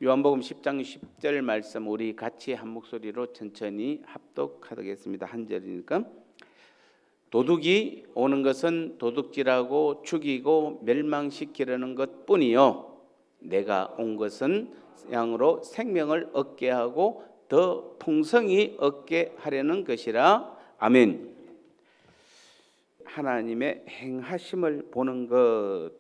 요한복음 10장 10절 말씀 우리 같이 한 목소리로 천천히 합독하겠습니다. 한 절이니까. 도둑이 오는 것은 도둑질하고 죽이고 멸망시키려는 것뿐이요 내가 온 것은 양으로 생명을 얻게 하고 더 풍성히 얻게 하려는 것이라. 아멘. 하나님의 행하심을 보는 것,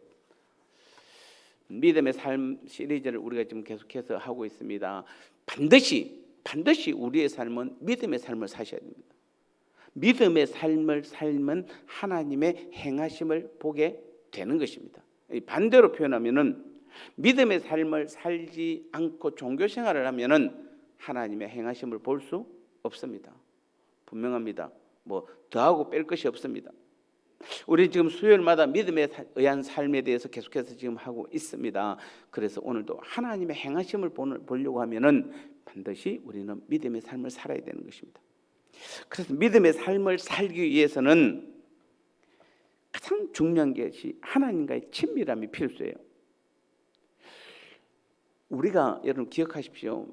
믿음의 삶 시리즈를 우리가 지금 계속해서 하고 있습니다. 반드시 우리의 삶은 믿음의 삶을 사셔야 됩니다. 믿음의 삶을 살면 하나님의 행하심을 보게 되는 것입니다. 반대로 표현하면은 믿음의 삶을 살지 않고 종교 생활을 하면은 하나님의 행하심을 볼 수 없습니다. 분명합니다. 뭐 더하고 뺄 것이 없습니다. 우리 지금 수요일마다 믿음에 의한 삶에 대해서 계속해서 지금 하고 있습니다. 그래서 오늘도 하나님의 행하심을 보려고 하면은 반드시 우리는 믿음의 삶을 살아야 되는 것입니다. 그래서 믿음의 삶을 살기 위해서는 가장 중요한 것이 하나님과의 친밀함이 필수예요. 우리가 여러분 기억하십시오.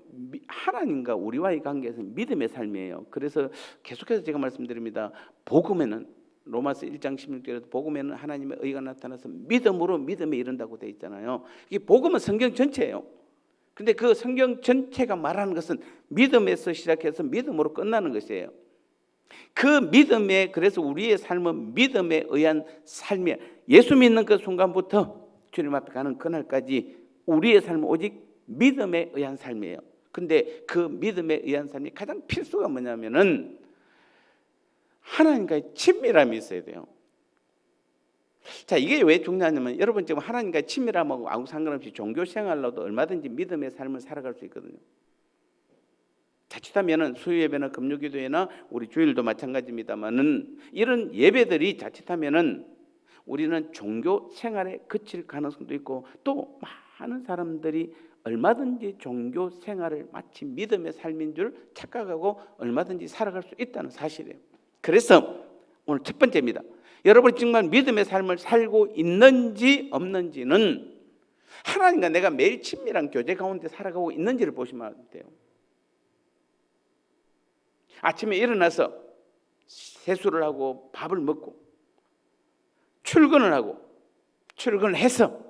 하나님과 우리와의 관계에서는 믿음의 삶이에요. 그래서 계속해서 제가 말씀드립니다. 복음에는 로마서 1장 16절에도 복음에는 하나님의 의가 나타나서 믿음으로 믿음에 이른다고 되어 있잖아요. 이게 복음은 성경 전체예요. 근데 그 성경 전체가 말하는 것은 믿음에서 시작해서 믿음으로 끝나는 것이에요. 그 믿음에, 그래서 우리의 삶은 믿음에 의한 삶이에요. 예수 믿는 그 순간부터 주님 앞에 가는 그날까지 우리의 삶은 오직 믿음에 의한 삶이에요. 근데 그 믿음에 의한 삶이 가장 필수가 뭐냐면은 하나님과의 친밀함이 있어야 돼요. 자, 이게 왜 중요하냐면 여러분 지금 하나님과의 친밀함하고 아무 상관없이 종교 생활로도 얼마든지 믿음의 삶을 살아갈 수 있거든요. 자칫하면은 수요 예배나 금요 기도회나 우리 주일도 마찬가지입니다만은 이런 예배들이 자칫하면은 우리는 종교 생활에 그칠 가능성도 있고 또 많은 사람들이 얼마든지 종교 생활을 마치 믿음의 삶인 줄 착각하고 얼마든지 살아갈 수 있다는 사실이에요. 그래서 오늘 첫 번째입니다. 여러분이 정말 믿음의 삶을 살고 있는지 없는지는 하나님과 내가 매일 친밀한 교제 가운데 살아가고 있는지를 보시면 돼요. 아침에 일어나서 세수를 하고 밥을 먹고 출근을 해서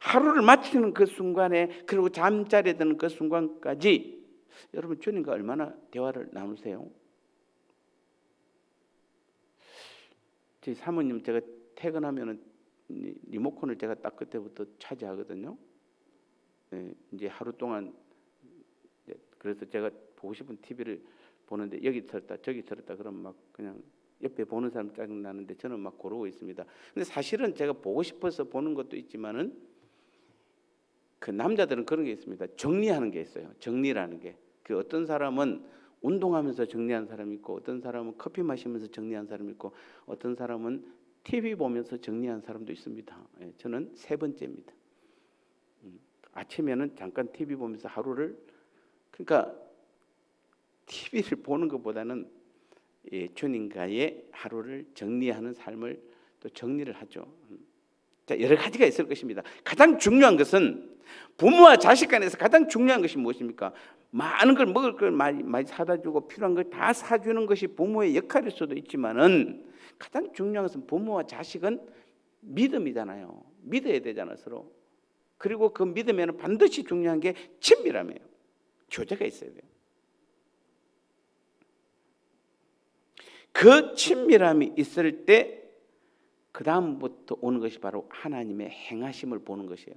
하루를 마치는 그 순간에 그리고 잠자리에 드는 그 순간까지 여러분 주님과 얼마나 대화를 나누세요? 저희 사모님 제가 퇴근하면은 리모컨을 제가 딱 그때부터 차지하거든요. 네, 이제 하루 동안 그래서 제가 보고 싶은 TV를 보는데 여기 들었다 저기 들었다 그러면 막 그냥 옆에 보는 사람 짜증 나는데 저는 막 고르고 있습니다. 근데 사실은 제가 보고 싶어서 보는 것도 있지만은 그 남자들은 그런 게 있습니다. 정리하는 게 있어요. 정리라는 게. 그 어떤 사람은 운동하면서 정리한 사람이 있고 어떤 사람은 커피 마시면서 정리한 사람이 있고 어떤 사람은 TV 보면서 정리한 사람도 있습니다. 저는 세 번째입니다. 아침에는 잠깐 TV 보면서 하루를, 그러니까 TV를 보는 것보다는 주님과의 하루를 정리하는 삶을 또 정리를 하죠. 자, 여러 가지가 있을 것입니다. 가장 중요한 것은 부모와 자식 간에서 가장 중요한 것이 무엇입니까? 많은 걸 먹을 걸 많이 사다 주고 필요한 걸 다 사주는 것이 부모의 역할일 수도 있지만은 가장 중요한 것은 부모와 자식은 믿음이잖아요. 믿어야 되잖아요, 서로. 그리고 그 믿음에는 반드시 중요한 게 친밀함이에요. 교제가 있어야 돼요. 그 친밀함이 있을 때 그 다음부터 오는 것이 바로 하나님의 행하심을 보는 것이에요.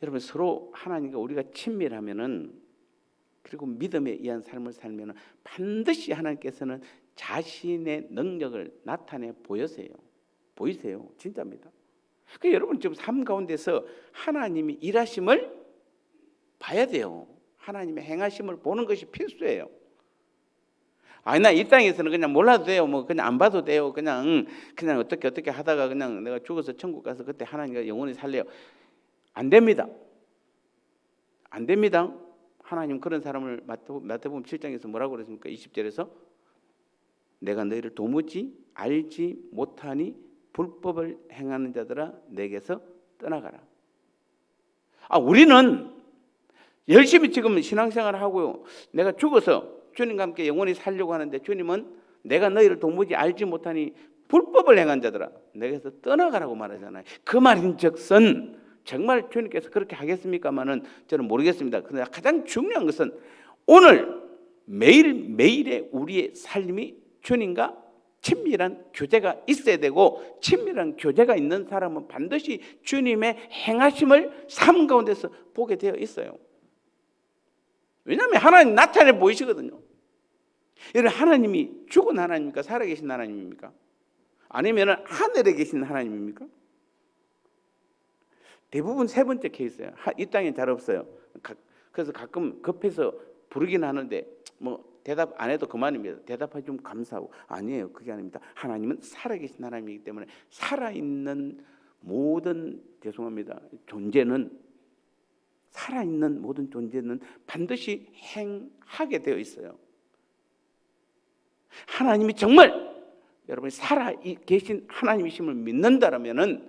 여러분 서로 하나님과 우리가 친밀하면은 그리고 믿음에 의한 삶을 살면은 반드시 하나님께서는 자신의 능력을 나타내 보이세요. 진짜입니다. 그러니까 여러분 지금 삶 가운데서 하나님이 일하심을 봐야 돼요. 하나님의 행하심을 보는 것이 필수예요. 아니 나 이 땅에서는 그냥 몰라도 돼요. 뭐 그냥 안 봐도 돼요. 그냥 어떻게 하다가 그냥 내가 죽어서 천국 가서 그때 하나님과 영원히 살래요. 안 됩니다. 하나님 그런 사람을 마태복음 7장에서 뭐라고 그랬습니까? 20절에서 내가 너희를 도무지 알지 못하니 불법을 행하는 자들아 내게서 떠나가라. 우리는 열심히 지금 신앙생활을 하고요. 내가 죽어서 주님과 함께 영원히 살려고 하는데 주님은 내가 너희를 도무지 알지 못하니 불법을 행한 자들아 내게서 떠나가라고 말하잖아요. 그 말인즉슨 정말 주님께서 그렇게 하겠습니까마는 저는 모르겠습니다. 그러나 가장 중요한 것은 오늘 매일매일의 우리의 삶이 주님과 친밀한 교제가 있어야 되고 친밀한 교제가 있는 사람은 반드시 주님의 행하심을 삶 가운데서 보게 되어 있어요. 왜냐하면 하나님 나타내 보이시거든요. 여러분 하나님이 죽은 하나님입니까? 살아계신 하나님입니까? 아니면 하늘에 계신 하나님입니까? 대부분 세 번째 케이스예요. 이 땅에 잘 없어요. 그래서 가끔 급해서 부르긴 하는데 뭐 대답 안 해도 그만입니다. 대답해 주면 감사하고 아니에요. 그게 아닙니다. 하나님은 살아계신 하나님이기 때문에 살아있는 모든 살아있는 모든 존재는 반드시 행하게 되어 있어요. 하나님이 정말 여러분이 살아계신 하나님이심을 믿는다라면은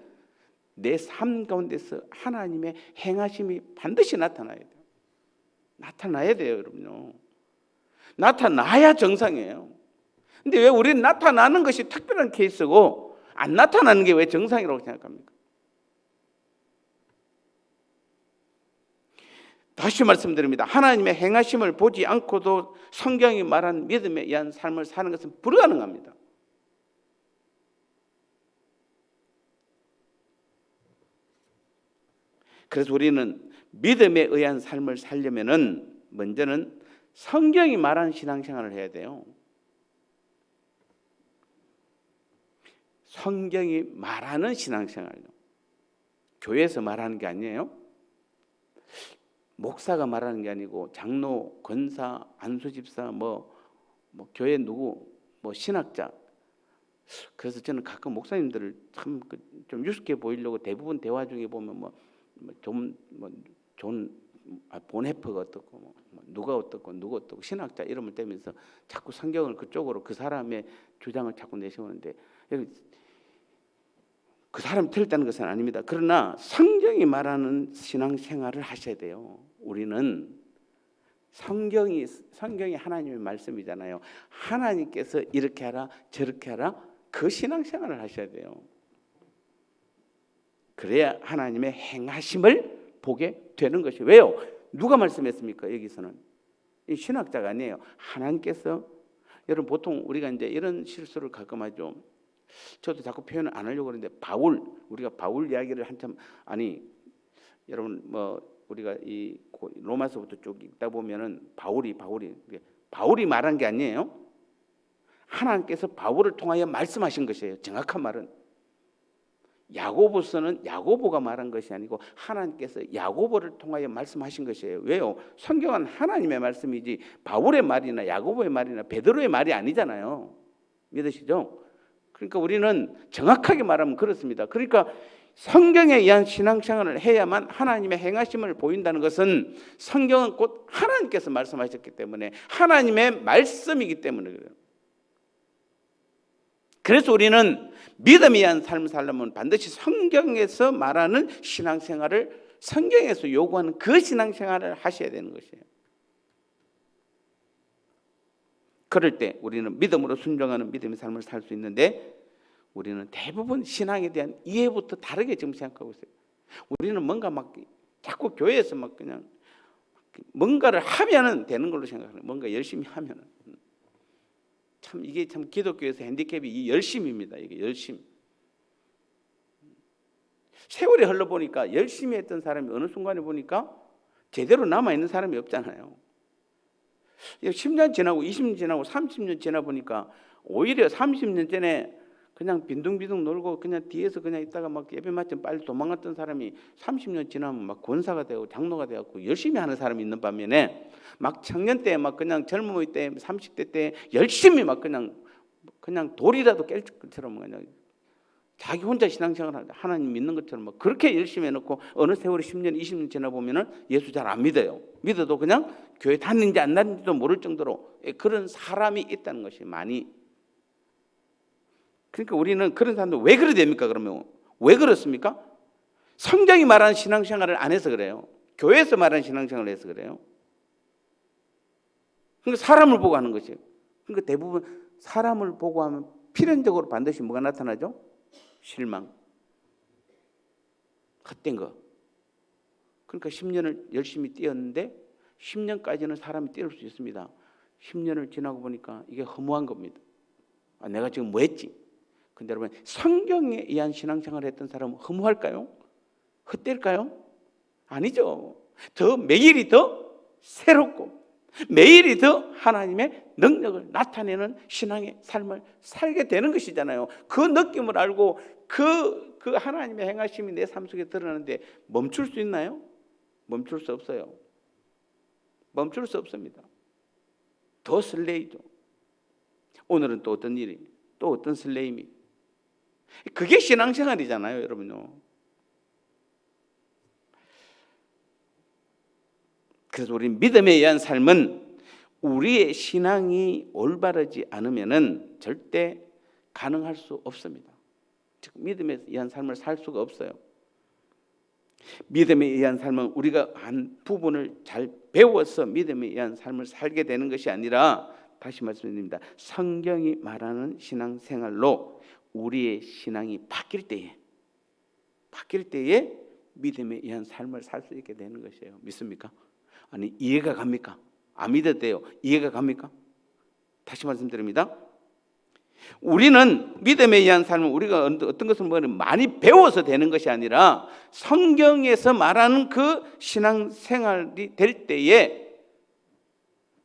내 삶 가운데서 하나님의 행하심이 반드시 나타나야 돼요. 나타나야 돼요, 여러분요. 나타나야 정상이에요. 근데 왜 우리는 나타나는 것이 특별한 케이스고 안 나타나는 게 왜 정상이라고 생각합니까? 다시 말씀드립니다. 하나님의 행하심을 보지 않고도 성경이 말한 믿음에 의한 삶을 사는 것은 불가능합니다. 그래서 우리는 믿음에 의한 삶을 살려면은 먼저는 성경이 말하는 신앙생활을 해야 돼요. 성경이 말하는 신앙생활요. 교회에서 말하는 게 아니에요. 목사가 말하는 게 아니고 장로, 권사, 안수집사, 뭐 교회 누구, 신학자. 그래서 저는 가끔 목사님들을 참 좀 유식해 보이려고 대부분 대화 중에 보면 존 보네프가 어떻고 누가 어떻고 신학자 이름을 떼면서 자꾸 성경을 그쪽으로 그 사람의 주장을 자꾸 내세우는데 그 사람이 틀렸다는 것은 아닙니다. 그러나 성경이 말하는 신앙생활을 하셔야 돼요. 우리는 성경이 하나님의 말씀이잖아요. 하나님께서 이렇게 하라 저렇게 하라 그 신앙생활을 하셔야 돼요. 그래야 하나님의 행하심을 보게 되는 것이 왜요? 누가 말씀했습니까? 여기서는 신학자가 아니에요. 하나님께서 여러분 보통 우리가 이제 이런 실수를 가끔 하죠. 저도 자꾸 표현을 안 하려고 그러는데 우리가 바울 이야기를 한참 여러분 우리가 이 로마서부터 쭉 읽다 보면은 바울이 말한 게 아니에요. 하나님께서 바울을 통하여 말씀하신 것이에요. 정확한 말은 야고보서는 야고보가 말한 것이 아니고 하나님께서 야고보를 통하여 말씀하신 것이에요. 왜요? 성경은 하나님의 말씀이지 바울의 말이나 야고보의 말이나 베드로의 말이 아니잖아요. 믿으시죠? 그러니까 우리는 정확하게 말하면 그렇습니다. 그러니까 성경에 의한 신앙생활을 해야만 하나님의 행하심을 보인다는 것은 성경은 곧 하나님께서 말씀하셨기 때문에 하나님의 말씀이기 때문에 그래요. 그래서 우리는 믿음에 의한 삶을 살려면 반드시 성경에서 말하는 신앙생활을 성경에서 요구하는 그 신앙생활을 하셔야 되는 것이에요. 그럴 때 우리는 믿음으로 순종하는 믿음의 삶을 살 수 있는데 우리는 대부분 신앙에 대한 이해부터 다르게 지금 생각하고 있어요. 우리는 뭔가 자꾸 교회에서 그냥 뭔가를 하면은 되는 걸로 생각해요. 뭔가 열심히 하면은. 이게 기독교에서 핸디캡이 이 열심입니다. 이게 열심. 세월이 흘러보니까 열심히 했던 사람이 어느 순간에 보니까 제대로 남아있는 사람이 없잖아요. 10년 지나고 20년 지나고 30년 지나 보니까 오히려 30년 전에 그냥 빈둥빈둥 놀고 그냥 뒤에서 그냥 있다가 예배 맞으면 빨리 도망갔던 사람이 30년 지나면 권사가 되고 장로가 되고 열심히 하는 사람이 있는 반면에 청년 때 그냥 젊음의 때 30대 때 열심히 그냥 돌이라도 깰 것처럼 그냥 자기 혼자 신앙생활 하나님 믿는 것처럼 그렇게 열심히 해놓고 어느 세월이 10년 20년 지나 보면은 예수 잘 안 믿어요. 믿어도 그냥 교회 다니는지 안 다니는지도 모를 정도로 그런 사람이 있다는 것이 많이. 그러니까 우리는 그런 사람들 왜 그래 됩니까? 그러면 왜 그렇습니까? 성경이 말하는 신앙생활을 안 해서 그래요. 교회에서 말하는 신앙생활을 해서 그래요. 그러니까 사람을 보고 하는 것이에요. 그러니까 대부분 사람을 보고 하면 필연적으로 반드시 뭐가 나타나죠? 실망, 헛된 거. 그러니까 10년을 열심히 뛰었는데 10년까지는 사람이 뛰을 수 있습니다. 10년을 지나고 보니까 이게 허무한 겁니다. 내가 지금 뭐 했지? 근데 여러분, 성경에 의한 신앙생활을 했던 사람은 허무할까요? 헛될까요? 아니죠. 더 매일이 더 새롭고 매일이 더 하나님의 능력을 나타내는 신앙의 삶을 살게 되는 것이잖아요. 그 느낌을 알고 그 하나님의 행하심이 내 삶 속에 드러나는데 멈출 수 있나요? 멈출 수 없어요. 멈출 수 없습니다. 더 설레이죠. 오늘은 또 어떤 일이, 또 어떤 설레임이. 그게 신앙생활이잖아요, 여러분요. 그래서 우리 믿음에 의한 삶은 우리의 신앙이 올바르지 않으면은 절대 가능할 수 없습니다. 즉 믿음에 의한 삶을 살 수가 없어요. 믿음에 의한 삶은 우리가 한 부분을 잘 배워서 믿음에 의한 삶을 살게 되는 것이 아니라, 다시 말씀드립니다, 성경이 말하는 신앙생활로 우리의 신앙이 바뀔 때에 믿음에 의한 삶을 살 수 있게 되는 것이에요. 믿습니까? 아니, 이해가 갑니까? 안 믿어도 돼요. 이해가 갑니까? 다시 말씀드립니다. 우리는 믿음에 의한 삶은 우리가 어떤 것을 많이 배워서 되는 것이 아니라 성경에서 말하는 그 신앙생활이 될 때에,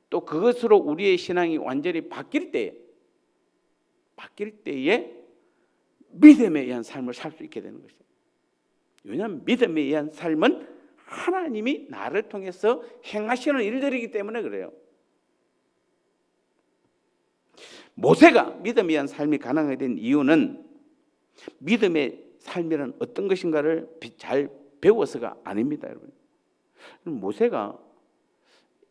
또 그것으로 우리의 신앙이 완전히 바뀔 때에 믿음에 의한 삶을 살 수 있게 되는 것이죠. 왜냐하면 믿음에 의한 삶은 하나님이 나를 통해서 행하시는 일들이기 때문에 그래요. 모세가 믿음에 의한 삶이 가능하게 된 이유는 믿음의 삶이란 어떤 것인가를 잘 배워서가 아닙니다, 여러분. 모세가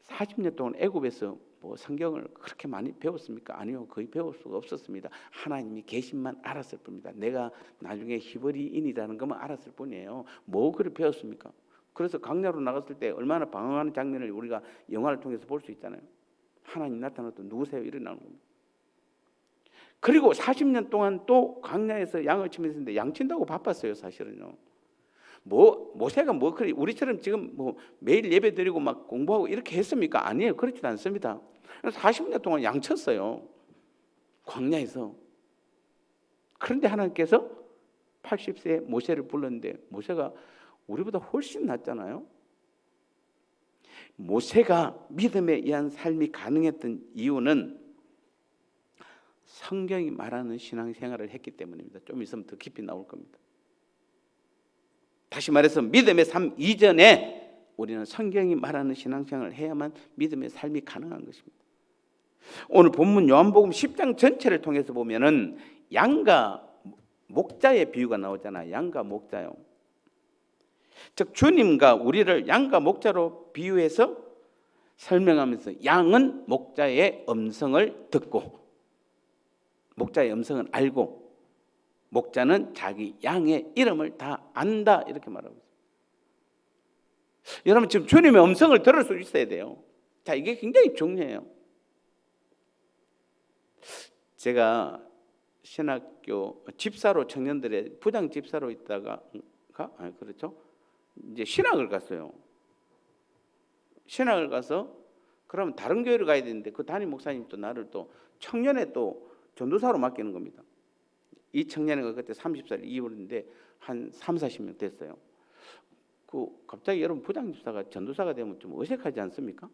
40년 동안 애굽에서 성경을 그렇게 많이 배웠습니까? 아니요, 거의 배울 수가 없었습니다. 하나님이 계신만 알았을 뿐입니다. 내가 나중에 히브리인이라는 것만 알았을 뿐이에요. 뭐 그렇게 배웠습니까? 그래서 광야로 나갔을 때 얼마나 방황하는 장면을 우리가 영화를 통해서 볼 수 있잖아요. 하나님 나타났던 누구세요? 이래 나오는 겁니다. 그리고 40년 동안 또 광야에서 양을 치면서 있는데 양 친다고 바빴어요, 사실은요. 모세가 우리처럼 지금 매일 예배 드리고 막 공부하고 이렇게 했습니까? 아니에요. 그렇지 않습니다. 40년 동안 양 쳤어요, 광야에서. 그런데 하나님께서 80세 모세를 불렀는데 모세가 우리보다 훨씬 낫잖아요. 모세가 믿음에 의한 삶이 가능했던 이유는 성경이 말하는 신앙생활을 했기 때문입니다. 좀 있으면 더 깊이 나올 겁니다. 다시 말해서 믿음의 삶 이전에 우리는 성경이 말하는 신앙생활을 해야만 믿음의 삶이 가능한 것입니다. 오늘 본문 요한복음 10장 전체를 통해서 보면은 양과 목자의 비유가 나오잖아요. 양과 목자요. 즉 주님과 우리를 양과 목자로 비유해서 설명하면서 양은 목자의 음성을 듣고 목자의 음성을 알고 목자는 자기 양의 이름을 다 안다, 이렇게 말하고 있습니다. 여러분, 지금 주님의 음성을 들을 수 있어야 돼요. 자, 이게 굉장히 중요해요. 제가 신학교 집사로, 청년들의 부장 집사로 있다가 그렇죠? 이제 신학을 갔어요. 신학을 가서 그러면 다른 교회를 가야 되는데 그 담임 목사님 또 나를 또 청년에 또 전도사로 맡기는 겁니다. 이 청년회가 그때 30살 이후인데 한 3, 40명 됐어요. 갑자기 여러분 부장집사가 전도사가 되면 좀 어색하지 않습니까?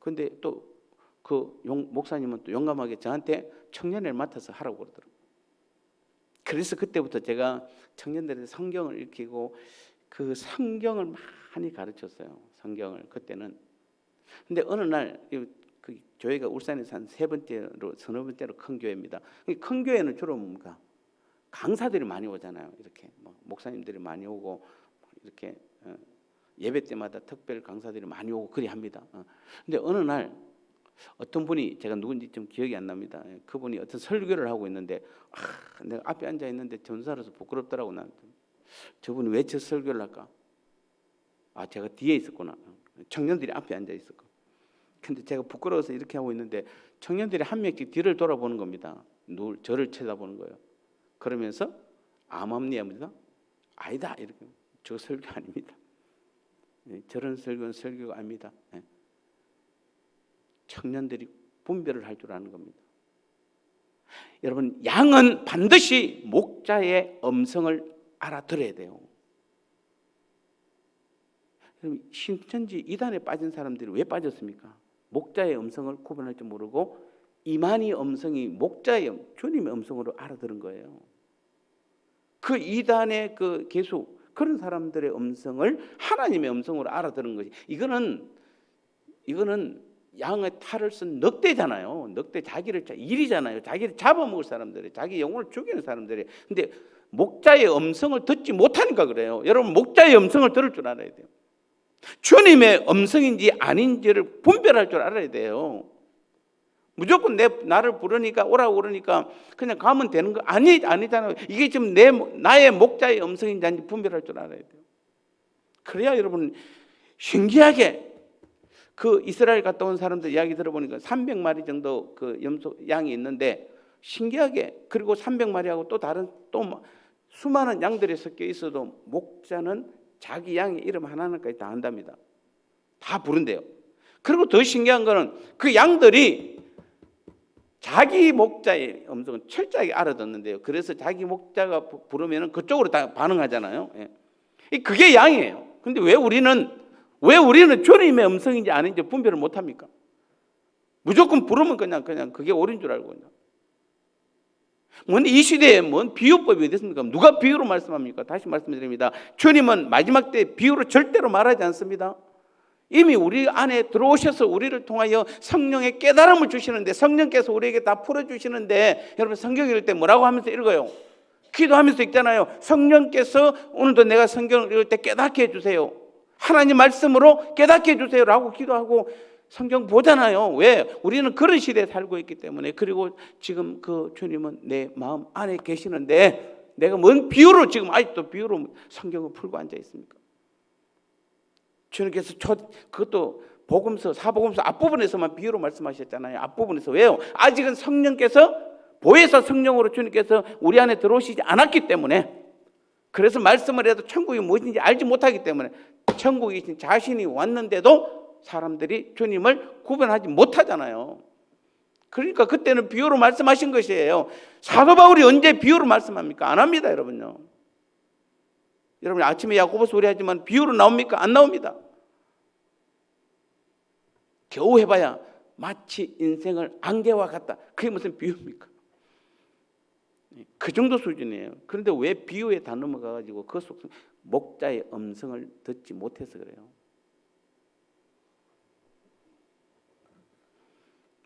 그런데 또 그 목사님은 또 용감하게 저한테 청년회를 맡아서 하라고 그러더라고요. 그래서 그때부터 제가 청년들에게 성경을 읽히고 그 성경을 많이 가르쳤어요. 성경을 그때는. 근데 어느 날 그 교회가 울산에서 한 서너 번째로 큰 교회입니다. 큰 교회는 주로 뭔가 강사들이 많이 오잖아요. 이렇게 목사님들이 많이 오고 이렇게 예배 때마다 특별 강사들이 많이 오고 그리 합니다. 근데 어느 날 어떤 분이, 제가 누군지 좀 기억이 안 납니다. 그분이 어떤 설교를 하고 있는데 내가 앞에 앉아 있는데 전사로서 부끄럽더라고 나한테. 저분이 왜 저 설교를 할까? 아, 제가 뒤에 있었구나. 청년들이 앞에 앉아 있었고. 근데 제가 부끄러워서 이렇게 하고 있는데 청년들이 한 명씩 뒤를 돌아보는 겁니다. 저를 쳐다보는 거예요. 그러면서 암암리합니다. 아니다 이렇게. 저 설교 아닙니다. 저런 설교는 설교가 아닙니다. 청년들이 분별을 할 줄 아는 겁니다. 여러분, 양은 반드시 목자의 음성을 알아들어야 돼요. 신천지 이단에 빠진 사람들이 왜 빠졌습니까? 목자의 음성을 구분할 줄 모르고 이만희 음성이 목자의 주님의 음성으로 알아들은 거예요. 그 이단의 그 개수 그런 사람들의 음성을 하나님의 음성으로 알아들은 것이 이거는 양의 탈을 쓴 늑대잖아요. 늑대 자기를 일이잖아요. 자기를 잡아먹을 사람들이 자기 영혼을 죽이는 사람들이. 근데 목자의 음성을 듣지 못하니까 그래요. 여러분 목자의 음성을 들을 줄 알아야 돼요. 주님의 음성인지 아닌지를 분별할 줄 알아야 돼요. 무조건 나를 부르니까 오라고 그러니까 그냥 가면 되는 거 아니잖아요. 이게 지금 나의 목자의 음성인지 아닌지 분별할 줄 알아야 돼요. 그래야 여러분 신기하게 그 이스라엘 갔다 온 사람들 이야기 들어보니까 300마리 정도 그 양이 있는데 신기하게 그리고 300마리하고 또 다른 또 수많은 양들이 섞여 있어도 목자는 자기 양의 이름 하나하나까지 다 안답니다. 다 부른대요. 그리고 더 신기한 거는 그 양들이 자기 목자의 음성은 철저하게 알아듣는데요. 그래서 자기 목자가 부르면 그쪽으로 다 반응하잖아요. 그게 양이에요. 근데 왜 우리는 주님의 음성인지 아닌지 분별을 못합니까? 무조건 부르면 그냥 그게 옳은 줄 알고 그냥. 뭔 이 시대에 뭔 비유법이 어디 있습니까? 누가 비유로 말씀합니까? 다시 말씀드립니다. 주님은 마지막 때 비유로 절대로 말하지 않습니다. 이미 우리 안에 들어오셔서 우리를 통하여 성령의 깨달음을 주시는데 성령께서 우리에게 다 풀어주시는데 여러분 성경 읽을 때 뭐라고 하면서 읽어요? 기도하면서 읽잖아요. 성령께서 오늘도 내가 성경을 읽을 때 깨닫게 해주세요. 하나님 말씀으로 깨닫게 해주세요라고 기도하고 성경 보잖아요. 왜? 우리는 그런 시대에 살고 있기 때문에. 그리고 지금 그 주님은 내 마음 안에 계시는데 내가 뭔 비유로 지금 아직도 비유로 성경을 풀고 앉아 있습니까? 주님께서 그것도 복음서 사복음서 앞부분에서만 비유로 말씀하셨잖아요. 앞부분에서. 왜요? 아직은 성령께서 보혜사 성령으로 주님께서 우리 안에 들어오시지 않았기 때문에 그래서 말씀을 해도 천국이 무엇인지 알지 못하기 때문에 천국에 계신 자신이 왔는데도 사람들이 주님을 구분하지 못하잖아요. 그러니까 그때는 비유로 말씀하신 것이에요. 사도 바울이 언제 비유로 말씀합니까? 안 합니다, 여러분요. 여러분 아침에 야고보서 우리 하지만 비유로 나옵니까? 안 나옵니다. 겨우 해봐야 마치 인생을 안개와 같다. 그게 무슨 비유입니까? 그 정도 수준이에요. 그런데 왜 비유에 다 넘어가가지고 그 속성 목자의 음성을 듣지 못해서 그래요.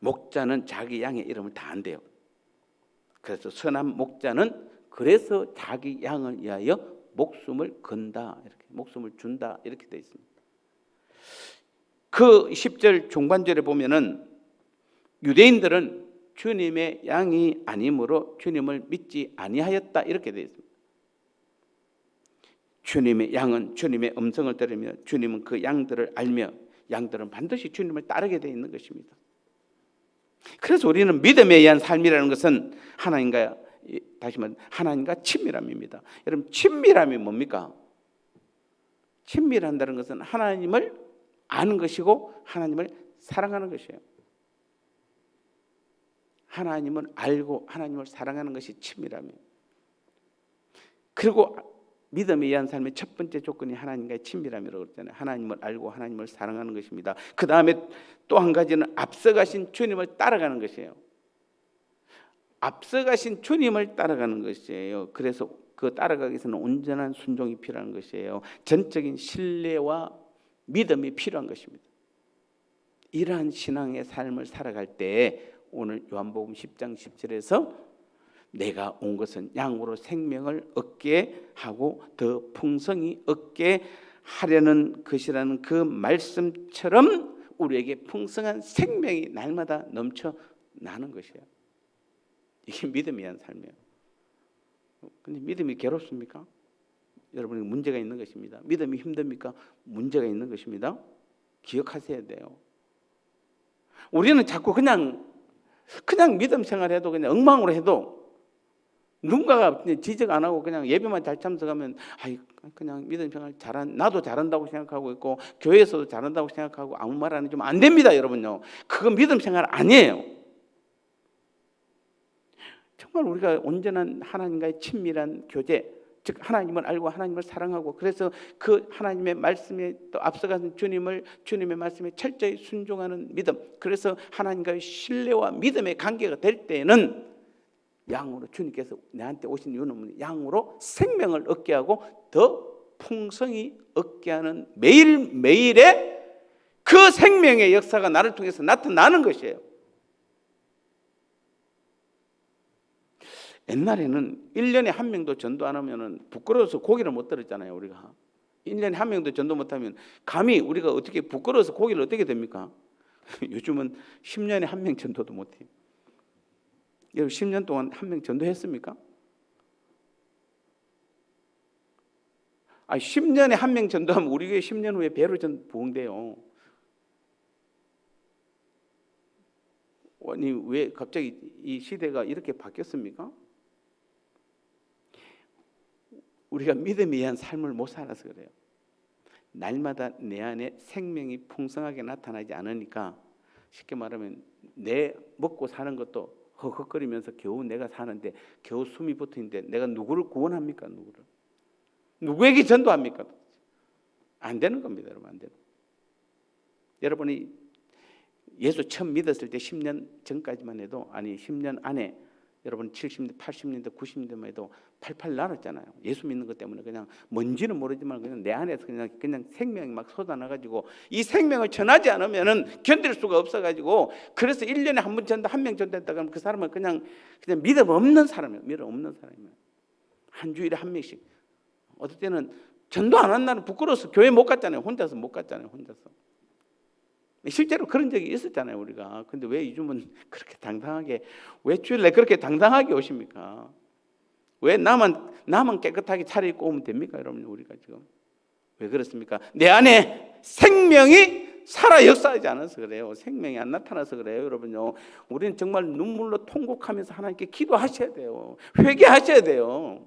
목자는 자기 양의 이름을 다 안대요. 그래서 선한 목자는 그래서 자기 양을 위하여 목숨을 건다, 이렇게 목숨을 준다 이렇게 되어 있습니다. 그 10절 중반절에 보면은 유대인들은 주님의 양이 아니므로 주님을 믿지 아니하였다 이렇게 되어 있습니다. 주님의 양은 주님의 음성을 들으며 주님은 그 양들을 알며 양들은 반드시 주님을 따르게 되어 있는 것입니다. 그래서 우리는 믿음에 의한 삶이라는 것은 하나님과 친밀함입니다. 여러분 친밀함이 뭡니까? 친밀한다는 것은 하나님을 아는 것이고 하나님을 사랑하는 것이에요. 하나님을 알고 하나님을 사랑하는 것이 친밀함이에요. 그리고 믿음에 의한 삶의 첫 번째 조건이 하나님과의 친밀함이라고 그랬잖아요. 하나님을 알고 하나님을 사랑하는 것입니다. 그 다음에 또 한 가지는 앞서가신 주님을 따라가는 것이에요. 앞서가신 주님을 따라가는 것이에요. 그래서 그 따라가기 위해서는 온전한 순종이 필요한 것이에요. 전적인 신뢰와 믿음이 필요한 것입니다. 이러한 신앙의 삶을 살아갈 때 오늘 요한복음 10장 10절에서 내가 온 것은 양으로 생명을 얻게 하고 더 풍성히 얻게 하려는 것이라는 그 말씀처럼 우리에게 풍성한 생명이 날마다 넘쳐나는 것이에요. 이게 믿음에 의한 삶이에요. 근데 믿음이 괴롭습니까? 여러분이 문제가 있는 것입니다. 믿음이 힘듭니까? 문제가 있는 것입니다. 기억하셔야 돼요. 우리는 자꾸 그냥 믿음 생활해도 그냥 엉망으로 해도 누군가가 지적 안 하고 그냥 예배만 잘 참석하면 그냥 믿음 생활 나도 잘한다고 생각하고 있고 교회에서도 잘한다고 생각하고 아무 말 안 해주면 안 됩니다, 여러분요. 그건 믿음 생활 아니에요. 정말 우리가 온전한 하나님과의 친밀한 교제, 즉 하나님을 알고 하나님을 사랑하고 그래서 그 하나님의 말씀에 또 앞서가는 주님의 말씀에 철저히 순종하는 믿음, 그래서 하나님과의 신뢰와 믿음의 관계가 될 때에는 양으로 주님께서 내한테 오신 이유는 양으로 생명을 얻게 하고 더 풍성히 얻게 하는 매일매일의 그 생명의 역사가 나를 통해서 나타나는 것이에요. 옛날에는 1년에 한 명도 전도 안 하면 부끄러워서 고기를 못 들었잖아요. 우리가 1년에 한 명도 전도 못하면 감히 우리가 어떻게 부끄러워서 고기를 어떻게 됩니까? 요즘은 10년에 한 명 전도도 못해요. 여러분 10년 동안 한 명 전도했습니까? 10년에 한 명 전도하면 우리 교회 10년 후에 배로 부흥돼요. 아니 왜 갑자기 이 시대가 이렇게 바뀌었습니까? 우리가 믿음에 의한 삶을 못 살아서 그래요. 날마다 내 안에 생명이 풍성하게 나타나지 않으니까 쉽게 말하면 내 먹고 사는 것도 헉헉거리면서 겨우 내가 사는데 겨우 숨이 붙어있는데 내가 누구를 구원합니까? 누구에게 전도합니까? 안 되는 겁니다, 여러분. 안 되는. 여러분이 예수 처음 믿었을 때 10년 전까지만 해도 10년 안에 여러분 70년대, 80년대, 90년대만 해도 팔팔 날았잖아요. 예수 믿는 것 때문에 그냥 뭔지는 모르지만 그냥 내 안에서 그냥 생명이 막 솟아나가지고 이 생명을 전하지 않으면은 견딜 수가 없어가지고 그래서 1년에 한 번 전도 한 명 전도했다 그러면 그 사람은 그냥 믿음 없는 사람이에요. 믿음 없는 사람이에요. 한 주일에 한 명씩. 어떨 때는 전도 안 한 날은 부끄러워서 교회 못 갔잖아요. 혼자서 못 갔잖아요. 혼자서. 실제로 그런 적이 있었잖아요, 우리가. 근데 왜 요즘은 그렇게 당당하게, 왜 주일날 그렇게 당당하게 오십니까? 왜 나만 깨끗하게 차려입고 오면 됩니까, 여러분? 우리가 지금 왜 그렇습니까? 내 안에 생명이 살아 역사하지 않아서 그래요. 생명이 안 나타나서 그래요, 여러분요. 우리는 정말 눈물로 통곡하면서 하나님께 기도하셔야 돼요. 회개하셔야 돼요.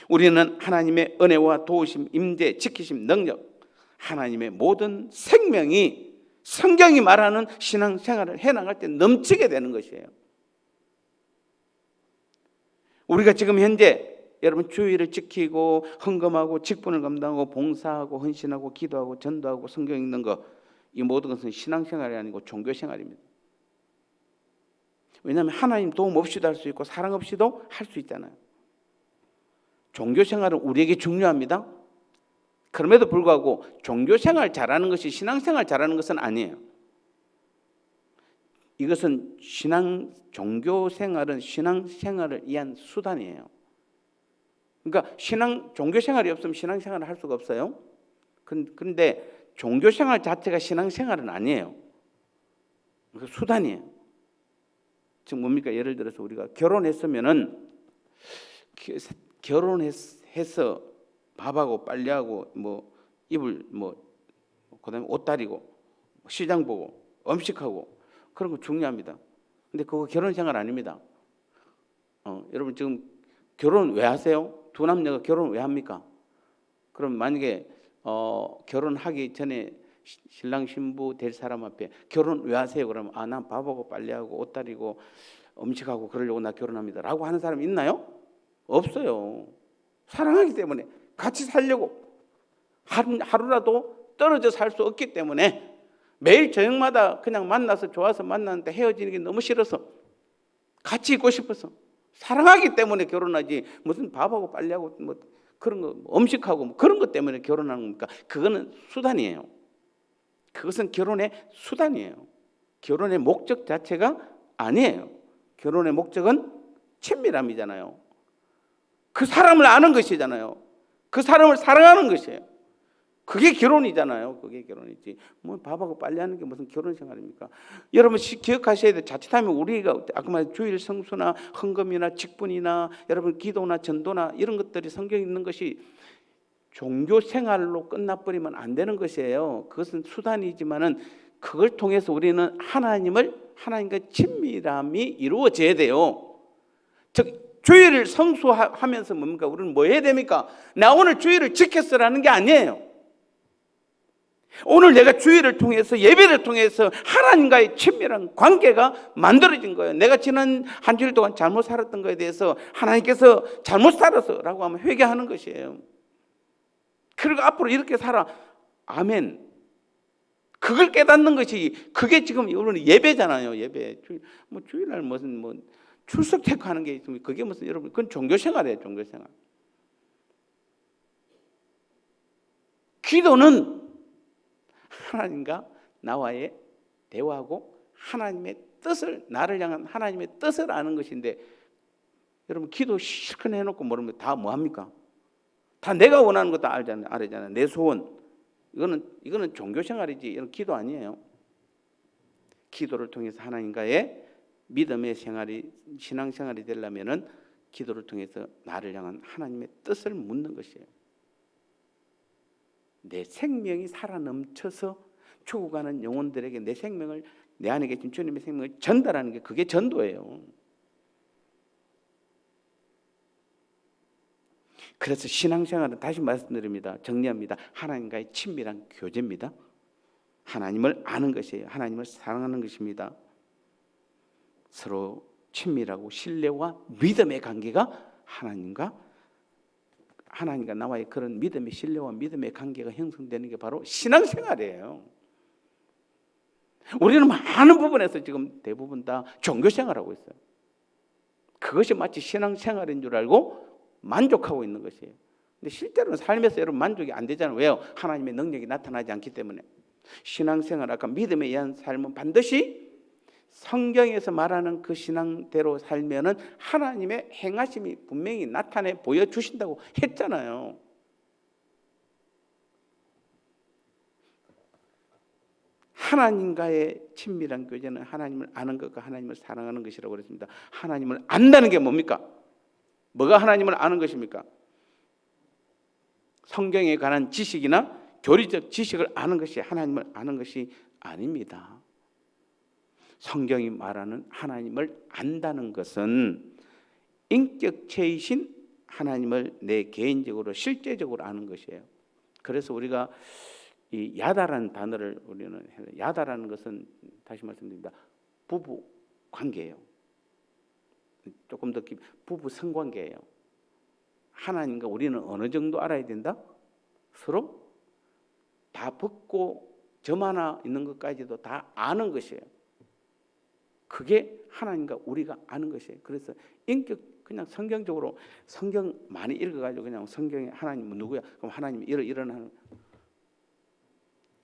우리는 하나님의 은혜와 도우심, 임재, 지키심, 능력, 하나님의 모든 생명이 성경이 말하는 신앙생활을 해나갈 때 넘치게 되는 것이에요. 우리가 지금 현재 여러분 주의를 지키고 헌금하고 직분을 감당하고 봉사하고 헌신하고 기도하고 전도하고 성경 읽는 거, 이 모든 것은 신앙생활이 아니고 종교생활입니다. 왜냐하면 하나님 도움 없이도 할 수 있고 사랑 없이도 할 수 있잖아요. 종교생활은 우리에게 중요합니다. 그럼에도 불구하고 종교생활 잘하는 것이 신앙생활 잘하는 것은 아니에요. 이것은 종교생활은 신앙생활을 위한 수단이에요. 그러니까 종교생활이 없으면 신앙생활을 할 수가 없어요. 그런데 종교생활 자체가 신앙생활은 아니에요. 그 수단이에요. 즉 뭡니까? 예를 들어서 우리가 결혼했으면은 결혼해서 밥하고 빨래하고 이불 그다음에 옷 다리고 시장 보고 음식하고 그런 거 중요합니다. 근데 그거 결혼 생활 아닙니다. 여러분 지금 결혼 왜 하세요? 두 남녀가 결혼 왜 합니까? 그럼 만약에 결혼하기 전에 신랑 신부 될 사람 앞에 결혼 왜 하세요? 그러면 난 밥하고 빨래하고 옷 다리고 음식하고 그러려고 나 결혼합니다라고 하는 사람 있나요? 없어요. 사랑하기 때문에 같이 살려고 하루라도 떨어져 살 수 없기 때문에 매일 저녁마다 그냥 만나서 좋아서 만나는데 헤어지는 게 너무 싫어서 같이 있고 싶어서 사랑하기 때문에 결혼하지 무슨 밥하고 빨래하고 그런 거 음식하고 그런 것 때문에 결혼하는 겁니까? 그거는 수단이에요. 그것은 결혼의 수단이에요. 결혼의 목적 자체가 아니에요. 결혼의 목적은 친밀함이잖아요. 그 사람을 아는 것이잖아요. 그 사람을 사랑하는 것이에요. 그게 결혼이잖아요. 그게 결혼이지. 뭐 밥하고 빨래하는 게 무슨 결혼 생활입니까? 여러분 기억하셔야 돼. 자칫하면 우리가 아까 말한 주일 성수나 헌금이나 직분이나 여러분 기도나 전도나 이런 것들이 성경에 있는 것이 종교 생활로 끝나버리면 안 되는 것이에요. 그것은 수단이지만은 그걸 통해서 우리는 하나님과 친밀함이 이루어져야 돼요. 즉 주일을 성수하면서 뭡니까? 우리는 뭐 해야 됩니까? 나 오늘 주일을 지켰어라는 게 아니에요. 오늘 내가 주일을 통해서 예배를 통해서 하나님과의 친밀한 관계가 만들어진 거예요. 내가 지난 한 주일 동안 잘못 살았던 것에 대해서 하나님께서 잘못 살았어라고 하면 회개하는 것이에요. 그리고 앞으로 이렇게 살아. 아멘. 그걸 깨닫는 것이 그게 지금 여러분 예배잖아요. 예배. 주일날 무슨 출석 체크하는 게 있으면 그게 무슨 여러분 그건 종교 생활이에요. 종교 생활. 기도는 하나님과 나와의 대화하고 하나님의 뜻을 나를 향한 하나님의 뜻을 아는 것인데 여러분 기도 실컷 해놓고 모르면 다 뭐합니까? 다 내가 원하는 거 다 알잖아요. 내 소원. 이거는 종교 생활이지 이건 기도 아니에요. 기도를 통해서 하나님과의 믿음의 생활이 신앙생활이 되려면은 기도를 통해서 나를 향한 하나님의 뜻을 묻는 것이에요. 내 생명이 살아 넘쳐서 죽어가는 영혼들에게 내 생명을 내 안에 계신 주님의 생명을 전달하는 게 그게 전도예요. 그래서 신앙생활은 다시 말씀드립니다. 정리합니다. 하나님과의 친밀한 교제입니다. 하나님을 아는 것이에요. 하나님을 사랑하는 것입니다. 서로 친밀하고 신뢰와 믿음의 관계가 하나님과 나와의 그런 믿음의 신뢰와 믿음의 관계가 형성되는 게 바로 신앙생활이에요. 우리는 많은 부분에서 지금 대부분 다 종교생활하고 있어요. 그것이 마치 신앙생활인 줄 알고 만족하고 있는 것이에요. 근데 실제로는 삶에서 여러분 만족이 안 되잖아요. 왜요? 하나님의 능력이 나타나지 않기 때문에. 신앙생활 아까 믿음에 의한 삶은 반드시 성경에서 말하는 그 신앙대로 살면은 하나님의 행하심이 분명히 나타내 보여주신다고 했잖아요. 하나님과의 친밀한 교제는 하나님을 아는 것과 하나님을 사랑하는 것이라고 그랬습니다. 하나님을 안다는 게 뭡니까? 뭐가 하나님을 아는 것입니까? 성경에 관한 지식이나 교리적 지식을 아는 것이 하나님을 아는 것이 아닙니다. 성경이 말하는 하나님을 안다는 것은 인격체이신 하나님을 내 개인적으로 실제적으로 아는 것이에요. 그래서 우리가 이 야다라는 단어를 우리는 야다라는 것은 다시 말씀드립니다. 부부 관계예요. 조금 더 부부 성관계예요. 하나님과 우리는 어느 정도 알아야 된다? 서로 다 벗고 점 하나 있는 것까지도 다 아는 것이에요. 그게 하나님과 우리가 아는 것이에요. 그래서 그냥 성경적으로 성경 많이 읽어가지고 그냥 성경에 하나님은 누구야? 그럼 하나님이 이런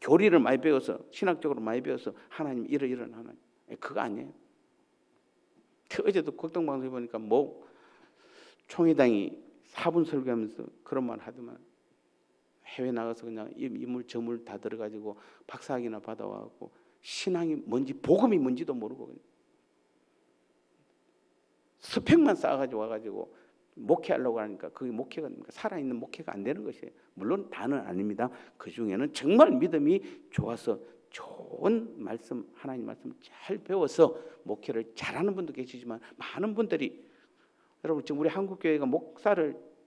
교리를 많이 배워서 신학적으로 많이 배워서 하나님 이런 하나님 그거 아니에요. 어제도 국동방송에 보니까 총회당이 4분 설교하면서 그런 말 하더만 해외 나가서 그냥 이물 저물 다 들어가지고 박사학위나 받아와갖고 신앙이 뭔지 복음이 뭔지도 모르고 스펙만 쌓아가지고 와가지고 목회하려고 하니까 그게 목회가 살아있는 목회가 안 되는 것이에요. 물론 다는 아닙니다. 그 중에는 정말 믿음이 좋아서 좋은 말씀 하나님 말씀 잘 배워서 목회를 잘하는 분도 계시지만 많은 분들이 여러분 지금 우리 한국교회가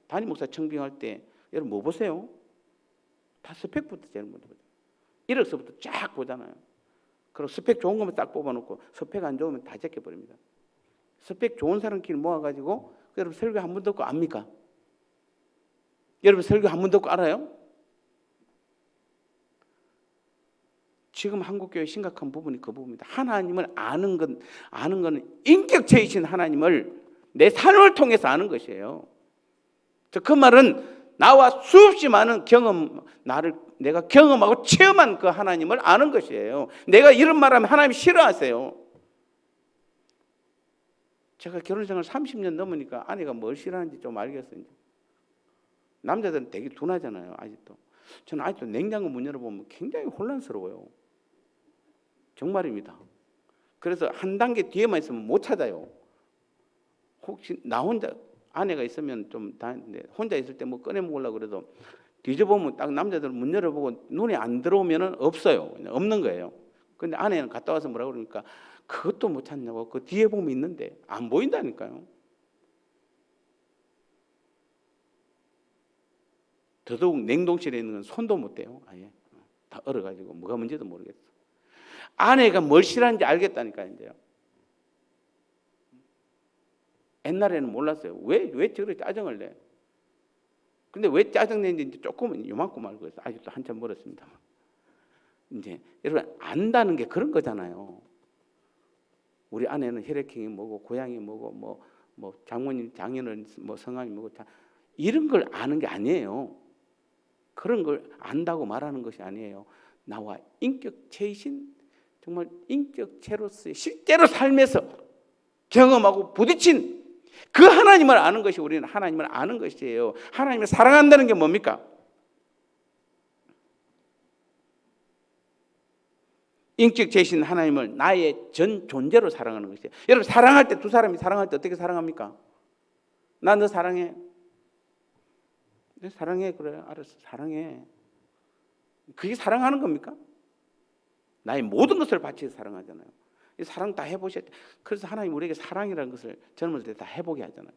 담임 목사 청빙할 때 여러분 뭐 보세요? 다 스펙부터 재는 분들 이력서부터 쫙 보잖아요. 그리고 스펙 좋은 것만 딱 뽑아놓고 스펙 안 좋으면 다 제껴버립니다. 스펙 좋은 사람끼리 모아가지고 여러분 설교 한 번 듣고 압니까? 여러분 설교 한 번 듣고 알아요? 지금 한국교회 심각한 부분이 그 부분입니다. 하나님을 아는 거는 인격체이신 하나님을 내 삶을 통해서 아는 것이에요. 그 말은 나와 수없이 많은 내가 경험하고 체험한 그 하나님을 아는 것이에요. 내가 이런 말하면 하나님이 싫어하세요. 제가 결혼생활 30년 넘으니까 아내가 뭘 싫어하는지 좀 알겠어요. 남자들은 되게 둔하잖아요. 아직도. 저는 아직도 냉장고 문 열어보면 굉장히 혼란스러워요. 정말입니다. 그래서 한 단계 뒤에만 있으면 못 찾아요. 혹시 나 혼자 아내가 있으면 좀 다른데 혼자 있을 때 뭐 꺼내 먹으려고 그래도 뒤져보면 딱 남자들은 문 열어보고 눈에 안 들어오면은 없어요. 없는 거예요. 근데 아내는 갔다 와서 뭐라 그러니까 그것도 못 찾냐고. 그 뒤에 보면 있는데 안 보인다니까요. 더더욱 냉동실에 있는 건 손도 못 대요. 아예 다 얼어가지고 뭐가 문제도 모르겠어. 아내가 뭘 싫어하는지 알겠다니까 이제요. 옛날에는 몰랐어요. 왜 저렇게 짜증을 내? 근데 왜 짜증내는지 이제 조금은 요만큼 알고 있어요. 아직도 한참 멀었습니다. 이제 여러분 안다는 게 그런 거잖아요. 우리 아내는 혈액형이 뭐고 고향이 뭐고 뭐 장모님 장인은 뭐 성함이 뭐고 이런 걸 아는 게 아니에요. 그런 걸 안다고 말하는 것이 아니에요. 나와 인격체이신 정말 인격체로서의 실제로 삶에서 경험하고 부딪힌 그 하나님을 아는 것이 우리는 하나님을 아는 것이에요. 하나님을 사랑한다는 게 뭡니까? 인격체이신 하나님을 나의 전 존재로 사랑하는 것이에요. 여러분 사랑할 때 두 사람이 사랑할 때 어떻게 사랑합니까? 나 너 사랑해. 네, 사랑해. 그래 알았어. 사랑해. 그게 사랑하는 겁니까? 나의 모든 것을 바치서 사랑하잖아요. 이 사랑 다 해보셨죠? 그래서 하나님 우리에게 사랑이라는 것을 젊을 때 다 해보게 하잖아요.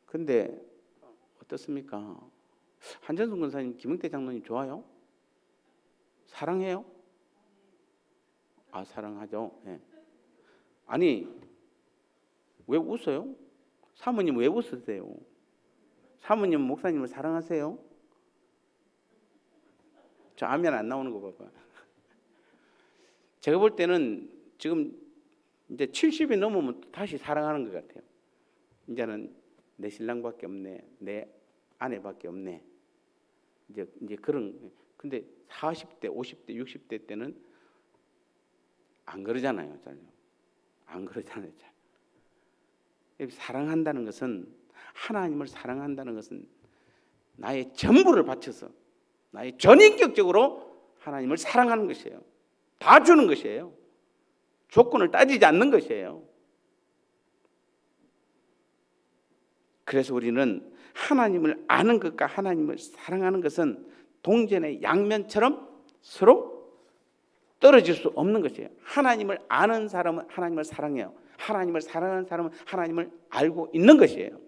근데 어떻습니까? 한전순 권사님, 김영태 장로님 좋아요? 사랑해요? 아 사랑하죠. 네. 아니 왜 웃어요? 사모님 왜 웃으세요? 사모님 목사님을 사랑하세요? 저 아멘 안 나오는 거 봐봐. 제가 볼 때는 지금 이제 70이 넘으면 다시 사랑하는 것 같아요. 이제는 내 신랑밖에 없네, 내 아내밖에 없네. 이제 그런. 근데 40대, 50대, 60대 때는 안 그러잖아요. 잘. 안 그러잖아요. 잘. 사랑한다는 것은 하나님을 사랑한다는 것은 나의 전부를 바쳐서 나의 전인격적으로 하나님을 사랑하는 것이에요. 다 주는 것이에요. 조건을 따지지 않는 것이에요. 그래서 우리는 하나님을 아는 것과 하나님을 사랑하는 것은 동전의 양면처럼 서로 떨어질 수 없는 것이에요. 하나님을 아는 사람은 하나님을 사랑해요. 하나님을 사랑하는 사람은 하나님을 알고 있는 것이에요.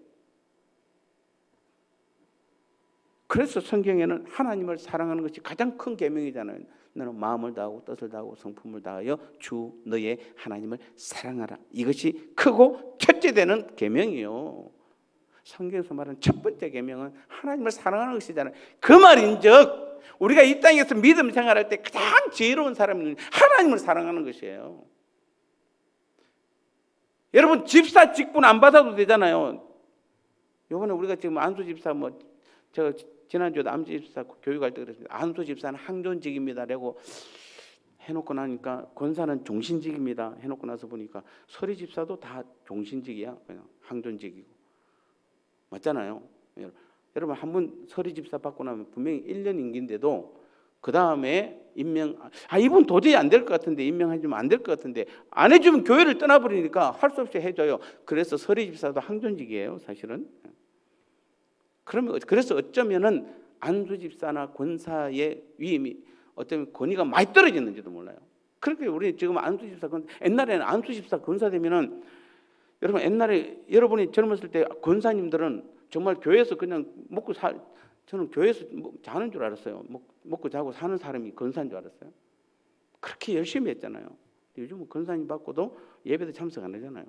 그래서 성경에는 하나님을 사랑하는 것이 가장 큰 계명이잖아요. 너는 마음을 다하고 뜻을 다하고 성품을 다하여 주 너의 하나님을 사랑하라. 이것이 크고 첫째 되는 계명이요. 성경에서 말하는 첫 번째 계명은 하나님을 사랑하는 것이잖아요. 그 말인즉 우리가 이 땅에서 믿음 생활할 때 가장 지혜로운 사람은 하나님을 사랑하는 것이에요. 여러분 집사 직분 안 받아도 되잖아요. 이번에 우리가 지금 안수 집사 제가 지난주에도 암지 집사 교육할 때 그랬습니다. 안수 집사는 항존직입니다라고 해놓고 나니까 권사는 종신직입니다 해놓고 나서 보니까 서리 집사도 다 종신직이야. 그냥 항존직이고 맞잖아요. 여러분 한 번 서리 집사 받고 나면 분명히 1년 임기인데도 그 다음에 임명 이분 도저히 안 될 것 같은데 임명해주면 안 될 것 같은데 안 해주면 교회를 떠나버리니까 할 수 없이 해줘요. 그래서 서리 집사도 항존직이에요 사실은. 그래서 어쩌면은 안수 집사나 권사의 위임이 어쩌면 권위가 많이 떨어지는지도 몰라요. 그렇게 우리 지금 안수 집사 옛날에는 안수 집사 권사 되면은 여러분 옛날에 여러분이 젊었을 때 권사님들은 정말 교회에서 그냥 저는 교회에서 자는 줄 알았어요. 먹고 자고 사는 사람이 권사인 줄 알았어요. 그렇게 열심히 했잖아요. 요즘은 권사님 받고도 예배도 참석 안 하잖아요.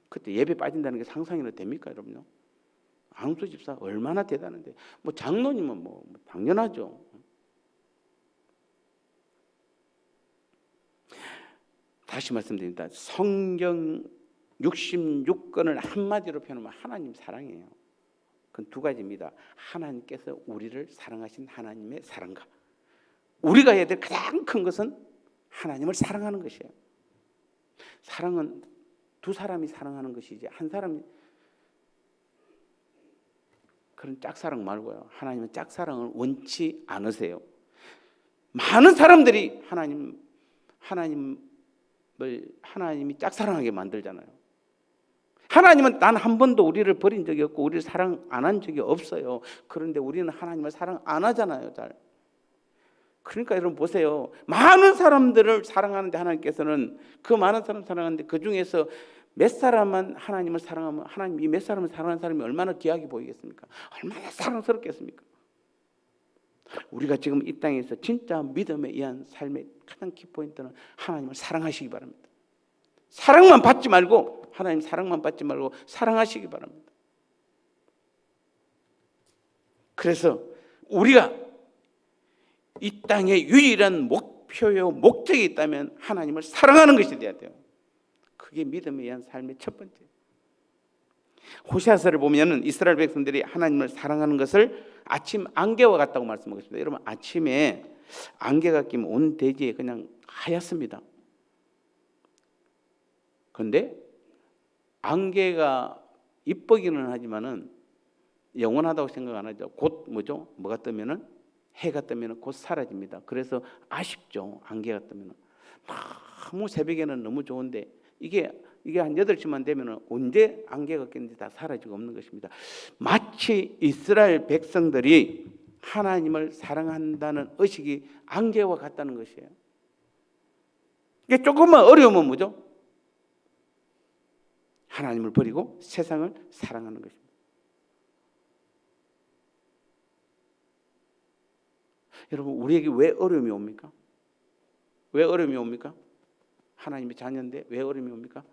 그때 예배 빠진다는 게 상상이나 됩니까, 여러분요? 안수 집사 얼마나 대단한데 장로님은 당연하죠. 다시 말씀드립니다. 성경 66권을 한마디로 표현하면 하나님 사랑이에요. 그건 두 가지입니다. 하나님께서 우리를 사랑하신 하나님의 사랑과 우리가 해야 될 가장 큰 것은 하나님을 사랑하는 것이에요. 사랑은 두 사람이 사랑하는 것이지 한 사람이 그런 짝사랑 말고요. 하나님은 짝사랑을 원치 않으세요. 많은 사람들이 하나님이 짝사랑하게 만들잖아요. 하나님은 단 한 번도 우리를 버린 적이 없고 우리를 사랑 안 한 적이 없어요. 그런데 우리는 하나님을 사랑 안 하잖아요, 잘. 그러니까 여러분 보세요. 많은 사람들을 사랑하는데 하나님께서는 그 많은 사람 사랑하는데 그 중에서 몇 사람만 하나님을 사랑하면 하나님 이 몇 사람을 사랑하는 사람이 얼마나 귀하게 보이겠습니까? 얼마나 사랑스럽겠습니까? 우리가 지금 이 땅에서 진짜 믿음에 의한 삶의 가장 키포인트는 하나님을 사랑하시기 바랍니다. 사랑만 받지 말고 하나님 사랑만 받지 말고 사랑하시기 바랍니다. 그래서 우리가 이 땅의 유일한 목표요 목적이 있다면 하나님을 사랑하는 것이 되어야 돼요. 그게 믿음에 의한 삶의 첫 번째. 호세아서를 보면은 이스라엘 백성들이 하나님을 사랑하는 것을 아침 안개와 같다고 말씀하셨습니다. 여러분 아침에 안개가 끼면 온 대지에 그냥 하얗습니다. 그런데 안개가 이쁘기는 하지만은 영원하다고 생각 안 하죠. 곧 뭐가 뜨면은 해가 뜨면은 곧 사라집니다. 그래서 아쉽죠. 안개가 뜨면은 너무 새벽에는 너무 좋은데 이게 한 8시만 되면은 언제 안개가 꼈는지 다 사라지고 없는 것입니다. 마치 이스라엘 백성들이 하나님을 사랑한다는 의식이 안개와 같다는 것이에요. 이게 조금만 어려우면 뭐죠? 하나님을 버리고 세상을 사랑하는 것입니다. 여러분 우리에게 왜 어려움이 옵니까? 왜 어려움이 옵니까? 하나님의 자녀인데 왜 어려움이 옵니까?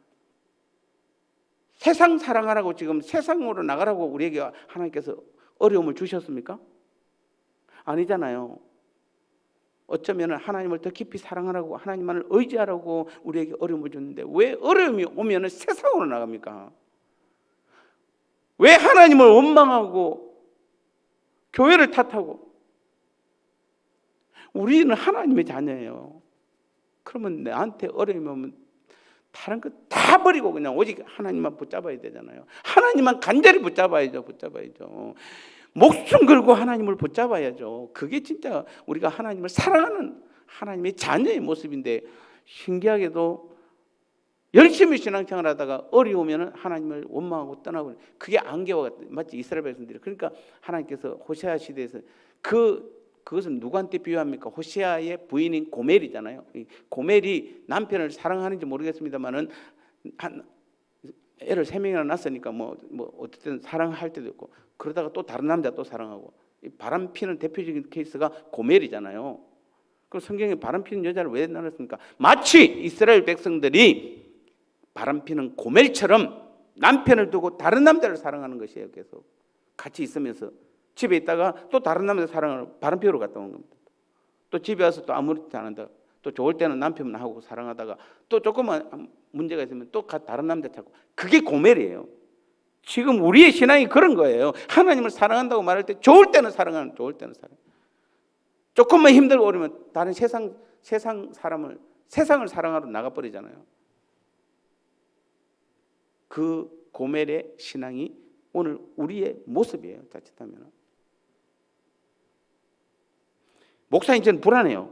세상 사랑하라고 지금 세상으로 나가라고 우리에게 하나님께서 어려움을 주셨습니까? 아니잖아요. 어쩌면 하나님을 더 깊이 사랑하라고 하나님만을 의지하라고 우리에게 어려움을 줬는데 왜 어려움이 오면 세상으로 나갑니까? 왜 하나님을 원망하고 교회를 탓하고? 우리는 하나님의 자녀예요. 그러면 나한테 어려움이 오면 다른 거 다 버리고 그냥 오직 하나님만 붙잡아야 되잖아요. 하나님만 간절히 붙잡아야죠. 목숨 걸고 하나님을 붙잡아야죠. 그게 진짜 우리가 하나님을 사랑하는 하나님의 자녀의 모습인데 신기하게도 열심히 신앙생활 하다가 어려우면 하나님을 원망하고 떠나고 그게 안개와 같다. 마치 이스라엘 백성들이. 그러니까 하나님께서 호세아 시대에서 그것은 누구한테 비유합니까? 호세아의 부인인 고멜이잖아요. 고멜이 남편을 사랑하는지 모르겠습니다만은 애를 3명이나 낳았으니까 뭐 어쨌든 사랑할 때도 있고 그러다가 또 다른 남자 또 사랑하고 바람 피는 대표적인 케이스가 고멜이잖아요. 그럼 성경에 바람 피는 여자를 왜 나눴습니까? 마치 이스라엘 백성들이 바람 피는 고멜처럼 남편을 두고 다른 남자를 사랑하는 것이에요. 계속 같이 있으면서 집에 있다가 또 다른 남자 사랑을 바람 피우러 갔다 온 겁니다. 또 집에 와서 또 아무렇지도 않은다. 또 좋을 때는 남편하고 사랑하다가 또 조금만 문제가 있으면 또 다른 남자 찾고 그게 고멜이에요. 지금 우리의 신앙이 그런 거예요. 하나님을 사랑한다고 말할 때 좋을 때는 사랑하는 좋을 때는 사랑. 조금만 힘들고 어려면 다른 세상을 사랑하러 나가버리잖아요. 그 고멜의 신앙이 오늘 우리의 모습이에요. 자칫하면 목사님 저는 불안해요.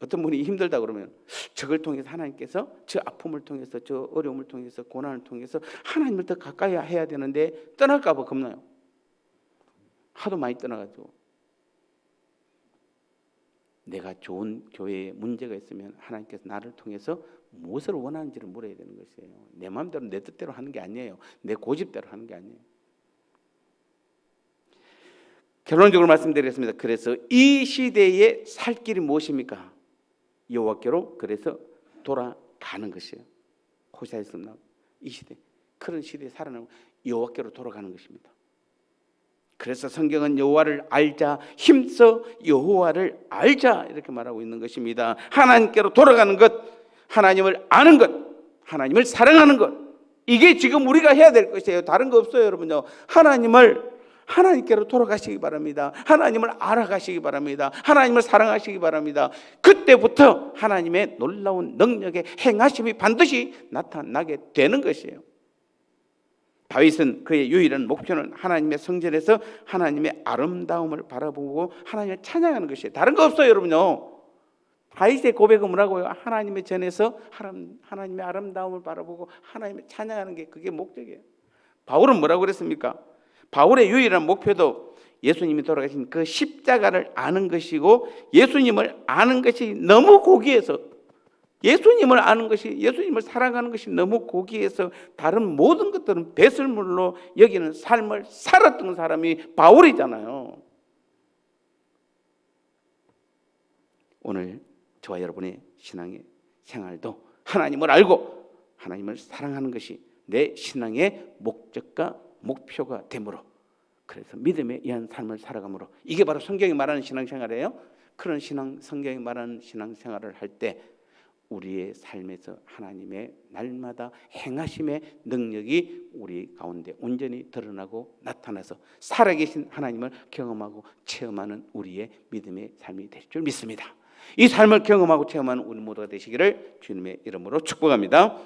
어떤 분이 힘들다 그러면 저걸 통해서 하나님께서 저 아픔을 통해서 저 어려움을 통해서 고난을 통해서 하나님을 더 가까이 해야 되는데 떠날까 봐 겁나요. 하도 많이 떠나가지고 내가 좋은 교회에 문제가 있으면 하나님께서 나를 통해서 무엇을 원하는지를 물어야 되는 것이에요. 내 마음대로 내 뜻대로 하는 게 아니에요. 내 고집대로 하는 게 아니에요. 결론적으로 말씀드리겠습니다. 그래서 이 시대에 살 길이 무엇입니까? 여호와께로 그래서 돌아가는 것이에요. 호세아에서 나온 이 시대, 그런 시대에 살아나면 여호와께로 돌아가는 것입니다. 그래서 성경은 여호와를 알자, 힘써 여호와를 알자 이렇게 말하고 있는 것입니다. 하나님께로 돌아가는 것, 하나님을 아는 것, 하나님을 사랑하는 것, 이게 지금 우리가 해야 될 것이에요. 다른 거 없어요, 여러분요. 하나님께로 돌아가시기 바랍니다. 하나님을 알아가시기 바랍니다. 하나님을 사랑하시기 바랍니다. 그때부터 하나님의 놀라운 능력의 행하심이 반드시 나타나게 되는 것이에요. 다윗은 그의 유일한 목표는 하나님의 성전에서 하나님의 아름다움을 바라보고 하나님을 찬양하는 것이에요. 다른 거 없어요, 여러분요. 다윗의 고백은 뭐라고요? 하나님의 전에서 하나님의 아름다움을 바라보고 하나님을 찬양하는 게 그게 목적이에요. 바울은 뭐라고 그랬습니까? 바울의 유일한 목표도 예수님이 돌아가신 그 십자가를 아는 것이고, 예수님을 아는 것이 너무 고귀해서, 예수님을 아는 것이, 예수님을 사랑하는 것이 너무 고귀해서 다른 모든 것들은 배설물로 여기는 삶을 살았던 사람이 바울이잖아요. 오늘 저와 여러분의 신앙의 생활도 하나님을 알고 하나님을 사랑하는 것이 내 신앙의 목적과 목표가 되므로, 그래서 믿음에 의한 삶을 살아가므로, 이게 바로 성경이 말하는 신앙생활이에요. 그런 성경이 말하는 신앙생활을 할 때 우리의 삶에서 하나님의 날마다 행하심의 능력이 우리 가운데 온전히 드러나고 나타나서 살아계신 하나님을 경험하고 체험하는 우리의 믿음의 삶이 될 줄 믿습니다. 이 삶을 경험하고 체험하는 우리 모두가 되시기를 주님의 이름으로 축복합니다.